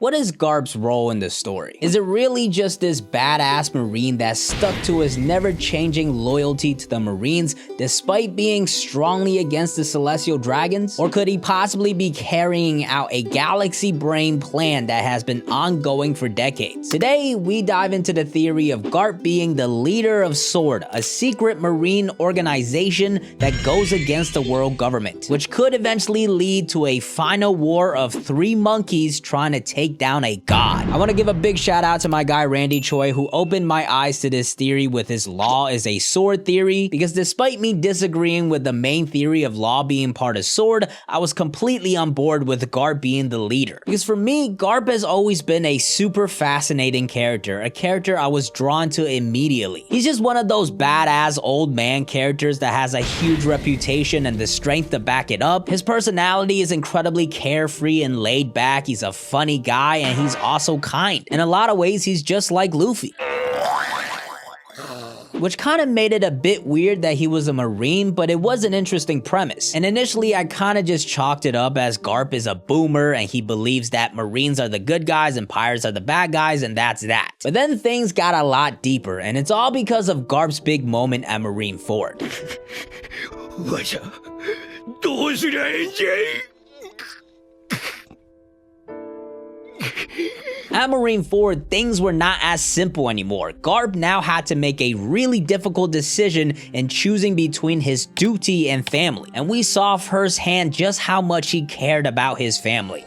What is Garp's role in the story? Is it really just this badass Marine that stuck to his never-changing loyalty to the Marines despite being strongly against the Celestial Dragons? Or could he possibly be carrying out a galaxy-brain plan that has been ongoing for decades? Today, we dive into the theory of Garp being the leader of SWORD, a secret Marine organization that goes against the world government, which could eventually lead to a final war of 3 monkeys trying to take down a god. I want to give a big shout out to my guy Randy Choi, who opened my eyes to this theory with his law is a sword theory, because despite me disagreeing with the main theory of law being part of sword, I was completely on board with Garp being the leader. Because for me, Garp has always been a super fascinating character, a character I was drawn to immediately. He's just one of those badass old man characters that has a huge reputation and the strength to back it up. His personality is incredibly carefree and laid back. He's a funny guy, and he's also kind. In a lot of ways, he's just like Luffy. Which kind of made it a bit weird that he was a Marine, but it was an interesting premise. And initially, I kind of just chalked it up as Garp is a boomer and he believes that Marines are the good guys and pirates are the bad guys, and that's that. But then things got a lot deeper, and it's all because of Garp's big moment at Marineford. At Marineford, things were not as simple anymore. Garp now had to make a really difficult decision in choosing between his duty and family, and we saw firsthand just how much he cared about his family.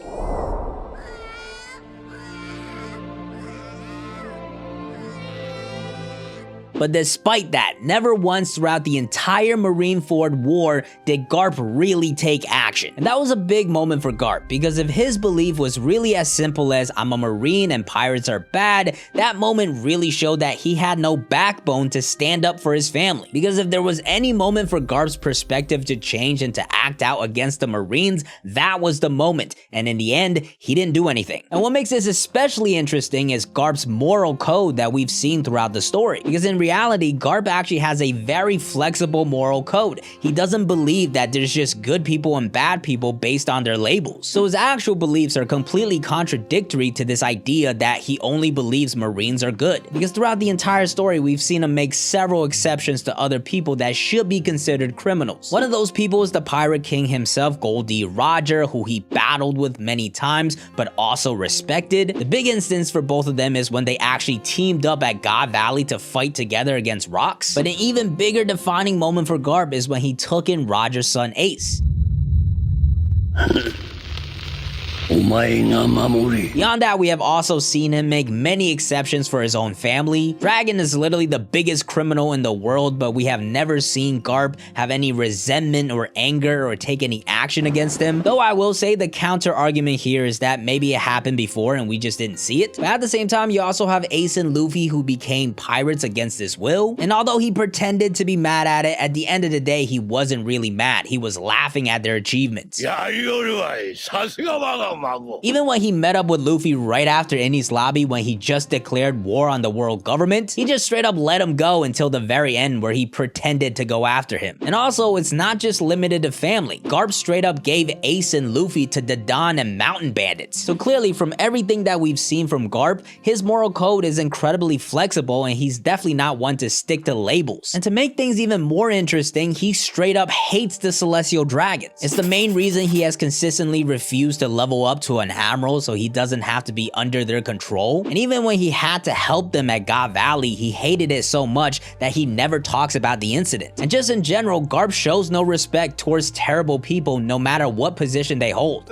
But despite that, never once throughout the entire Marineford war did Garp really take action. And that was a big moment for Garp, because if his belief was really as simple as I'm a Marine and pirates are bad, that moment really showed that he had no backbone to stand up for his family. Because if there was any moment for Garp's perspective to change and to act out against the Marines, that was the moment. And in the end, he didn't do anything. And what makes this especially interesting is Garp's moral code that we've seen throughout the story. Because in reality, Garp actually has a very flexible moral code. He doesn't believe that there's just good people and bad people based on their labels. So his actual beliefs are completely contradictory to this idea that he only believes Marines are good. Because throughout the entire story, we've seen him make several exceptions to other people that should be considered criminals. One of those people is the Pirate King himself, Goldie Roger, who he battled with many times, but also respected. The big instance for both of them is when they actually teamed up at God Valley to fight together against rocks. But an even bigger defining moment for Garp is when he took in Roger's son Ace. Beyond that, we have also seen him make many exceptions for his own family. Dragon is literally the biggest criminal in the world, but we have never seen Garp have any resentment or anger or take any action against him. Though I will say the counter argument here is that maybe it happened before and we just didn't see it. But at the same time, you also have Ace and Luffy who became pirates against his will. And although he pretended to be mad at it, at the end of the day, he wasn't really mad. He was laughing at their achievements. Even when he met up with Luffy right after Enies Lobby when he just declared war on the world government, he just straight up let him go until the very end where he pretended to go after him. And also, it's not just limited to family. Garp straight up gave Ace and Luffy to the Dawn and Mountain Bandits. So clearly, from everything that we've seen from Garp, his moral code is incredibly flexible and he's definitely not one to stick to labels. And to make things even more interesting, he straight up hates the Celestial Dragons. It's the main reason he has consistently refused to level up to an admiral so he doesn't have to be under their control. And even when he had to help them at God Valley, he hated it so much that he never talks about the incident. And just in general, Garp shows no respect towards terrible people no matter what position they hold.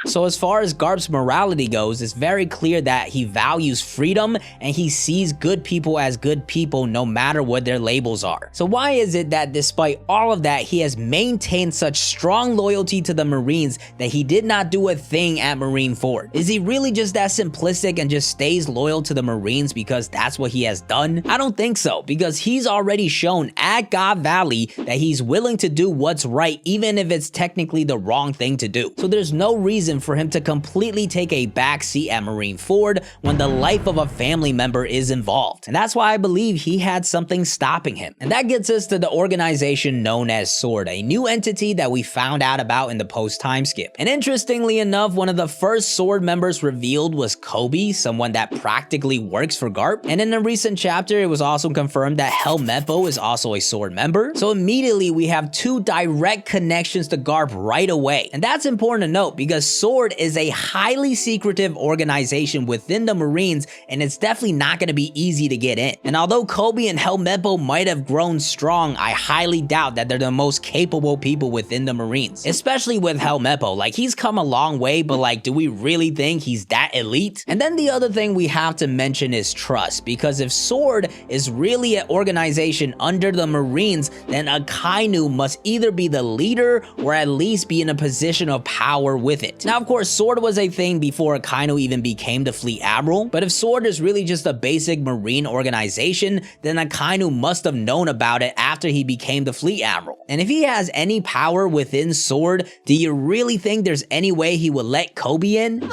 So as far as Garp's morality goes, it's very clear that he values freedom and he sees good people as good people no matter what their labels are. So why is it that despite all of that, he has maintained such strong loyalty to the Marines that he did not do a thing at Marineford? Is he really just that simplistic and just stays loyal to the Marines because that's what he has done? I don't think so, because he's already shown at God Valley that he's willing to do what's right even if it's technically the wrong thing to do. So there's no reason reason for him to completely take a backseat at Marineford when the life of a family member is involved. And that's why I believe he had something stopping him. And that gets us to the organization known as SWORD, a new entity that we found out about in the post-time skip. And interestingly enough, one of the first SWORD members revealed was Kobe, someone that practically works for Garp. And in a recent chapter, it was also confirmed that Helmeppo is also a SWORD member. So immediately we have two direct connections to Garp right away. And that's important to note because SWORD is a highly secretive organization within the Marines, and it's definitely not going to be easy to get in. And although Kobe and Helmeppo might have grown strong, I highly doubt that they're the most capable people within the Marines. Especially with Helmeppo, like he's come a long way, but like, do we really think he's that elite? And then the other thing we have to mention is trust, because if SWORD is really an organization under the Marines, then Akainu must either be the leader or at least be in a position of power with it. Now, of course, SWORD was a thing before Akainu even became the Fleet Admiral, but if SWORD is really just a basic Marine organization, then Akainu must have known about it after he became the Fleet Admiral. And if he has any power within SWORD, do you really think there's any way he would let Kobe in?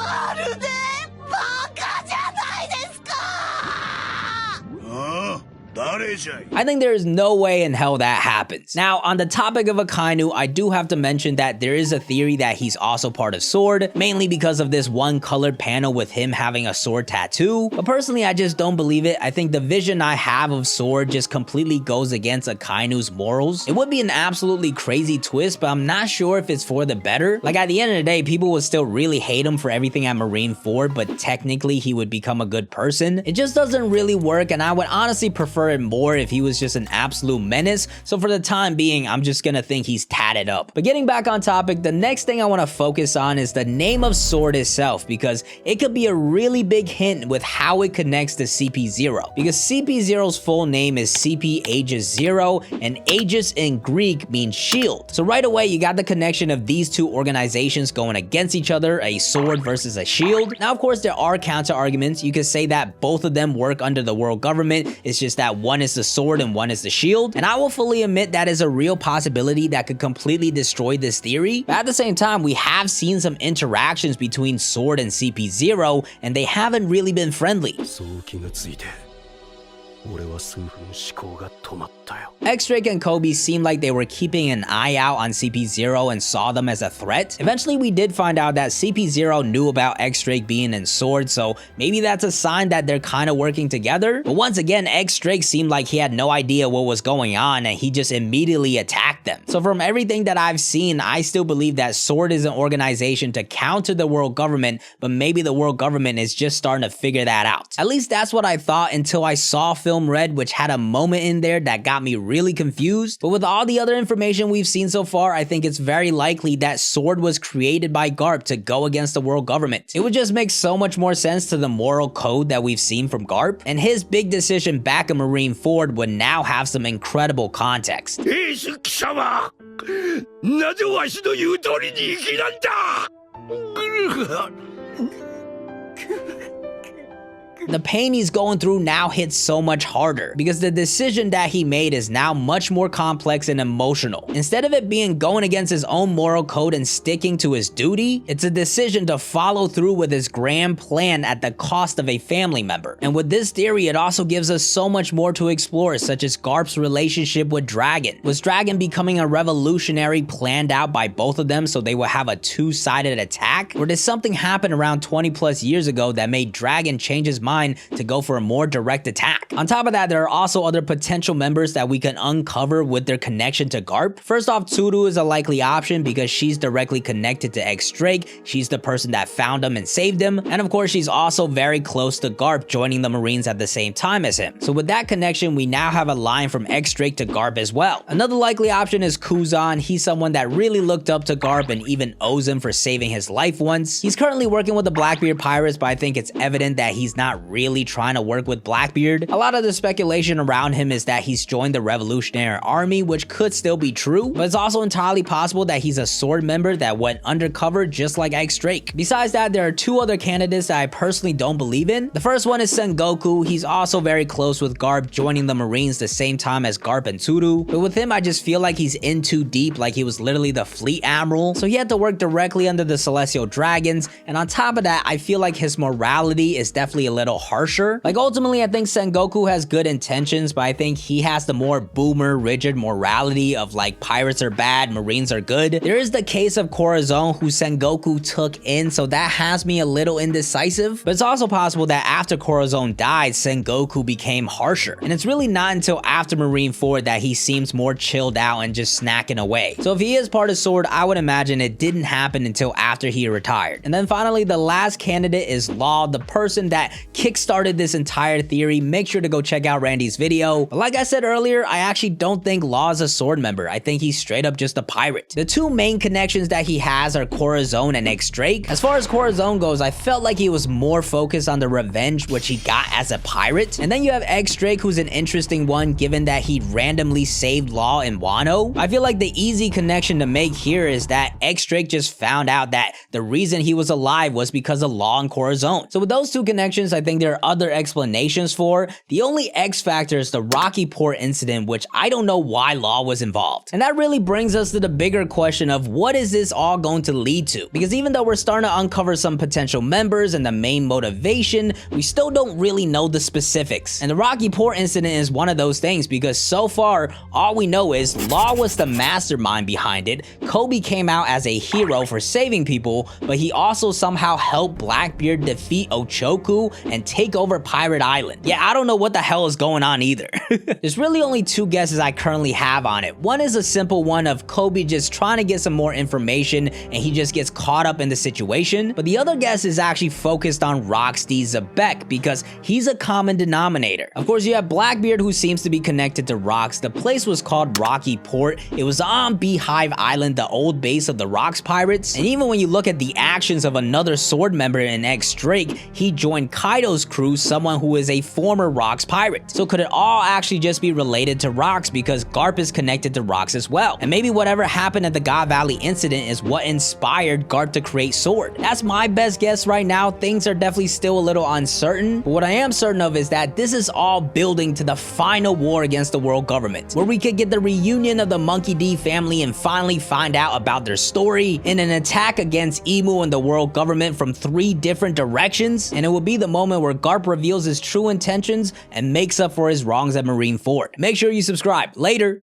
I think there is no way in hell that happens. Now, on the topic of Akainu, I do have to mention that there is a theory that he's also part of SWORD, mainly because of this one colored panel with him having a sword tattoo. But personally, I just don't believe it. I think the vision I have of SWORD just completely goes against Akainu's morals. It would be an absolutely crazy twist, but I'm not sure if it's for the better. Like, at the end of the day, people would still really hate him for everything at Marineford, but technically he would become a good person. It just doesn't really work, and I would honestly prefer it more if he was just an absolute menace. So for the time being, I'm just gonna think he's tatted up. But getting back on topic, the next thing I want to focus on is the name of SWORD itself, because it could be a really big hint with how it connects to CP0. Because CP0's full name is CP Aegis 0, and Aegis in Greek means shield. So right away, you got the connection of these two organizations going against each other, a sword versus a shield. Now, of course, there are counter arguments. You could say that both of them work under the world government. It's just that one is the sword and one is the shield. And I will fully admit that is a real possibility that could completely destroy this theory. But at the same time, we have seen some interactions between SWORD and CP0, and they haven't really been friendly. X-Drake and Kobe seemed like they were keeping an eye out on CP0 and saw them as a threat. Eventually, we did find out that CP0 knew about X-Drake being in SWORD, so maybe that's a sign that they're kind of working together. But once again, X-Drake seemed like he had no idea what was going on, and he just immediately attacked them. So from everything that I've seen, I still believe that SWORD is an organization to counter the world government, but maybe the world government is just starting to figure that out. At least that's what I thought until I saw Film Red, which had a moment in there that got me really confused. But with all the other information we've seen so far, I think it's very likely that SWORD was created by Garp to go against the world government. It would just make so much more sense to the moral code that we've seen from Garp, and his big decision back in Marineford would now have some incredible context. The pain he's going through now hits so much harder because the decision that he made is now much more complex and emotional. Instead of it being going against his own moral code and sticking to his duty, it's a decision to follow through with his grand plan at the cost of a family member. And with this theory, it also gives us so much more to explore, such as Garp's relationship with Dragon. Was Dragon becoming a revolutionary planned out by both of them so they would have a two-sided attack? Or did something happen around 20 plus years ago that made Dragon change his mind to go for a more direct attack? On top of that, there are also other potential members that we can uncover with their connection to Garp. First off, Tsuru is a likely option because she's directly connected to X-Drake. She's the person that found him and saved him. And of course, she's also very close to Garp, joining the Marines at the same time as him. So with that connection, we now have a line from X-Drake to Garp as well. Another likely option is Kuzan. He's someone that really looked up to Garp and even owes him for saving his life once. He's currently working with the Blackbeard Pirates, but I think it's evident that he's not not really trying to work with Blackbeard. A lot of the speculation around him is that he's joined the Revolutionary Army, which could still be true, but it's also entirely possible that he's a sword member that went undercover just like X Drake. Besides that, there are two other candidates that I personally don't believe in. The first one is Sengoku. He's also very close with Garp, joining the Marines the same time as Garp and Tsuru, but with him I just feel like he's in too deep, like he was literally the fleet admiral, so he had to work directly under the Celestial Dragons, and on top of that I feel like his morality is definitely a little harsher. Like ultimately I think Sengoku has good intentions, but I think he has the more boomer, rigid morality of like pirates are bad, Marines are good. There is the case of Corazon who Sengoku took in, so that has me a little indecisive, but it's also possible that after Corazon died, Sengoku became harsher, and it's really not until after Marineford that he seems more chilled out and just snacking away. So if he is part of Sword, I would imagine it didn't happen until after he retired. And then finally, the last candidate is Law, the person that kickstarted this entire theory. Make sure to go check out Randy's video. But like I said earlier, I actually don't think Law is a sword member. I think he's straight up just a pirate. The two main connections that he has are Corazon and X Drake. As far as Corazon goes, I felt like he was more focused on the revenge which he got as a pirate. And then you have X Drake, who's an interesting one given that he randomly saved Law in Wano. I feel like the easy connection to make here is that X Drake just found out that the reason he was alive was because of Law and Corazon. So with those two connections, I think there are other explanations for. The only X factor is the Rocky Port incident, which I don't know why Law was involved. And that really brings us to the bigger question of what is this all going to lead to? Because even though we're starting to uncover some potential members and the main motivation, we still don't really know the specifics. And the Rocky Port incident is one of those things because so far, all we know is Law was the mastermind behind it. Kobe came out as a hero for saving people, but he also somehow helped Blackbeard defeat Ochoku and take over Pirate Island. Yeah, I don't know what the hell is going on either. There's really only two guesses I currently have on it. One is a simple one of Kobe just trying to get some more information and he just gets caught up in the situation, but the other guess is actually focused on Rocksteady Zebek because he's a common denominator. Of course, you have Blackbeard who seems to be connected to Rocks. The place was called Rocky Port. It was on Beehive Island, the old base of the Rocks pirates, and even when you look at the actions of another sword member in X Drake, he joined Kaido's crew, someone who is a former Rocks pirate. So could it all actually just be related to Rocks because Garp is connected to Rocks as well? And maybe whatever happened at the God Valley incident is what inspired Garp to create Sword. That's my best guess right now. Things are definitely still a little uncertain, but what I am certain of is that this is all building to the final war against the world government, where we could get the reunion of the Monkey D family and finally find out about their story in an attack against Emu and the world government from 3 different directions, and it will be the moment where Garp reveals his true intentions and makes up for his wrongs at Marineford. Make sure you subscribe. Later.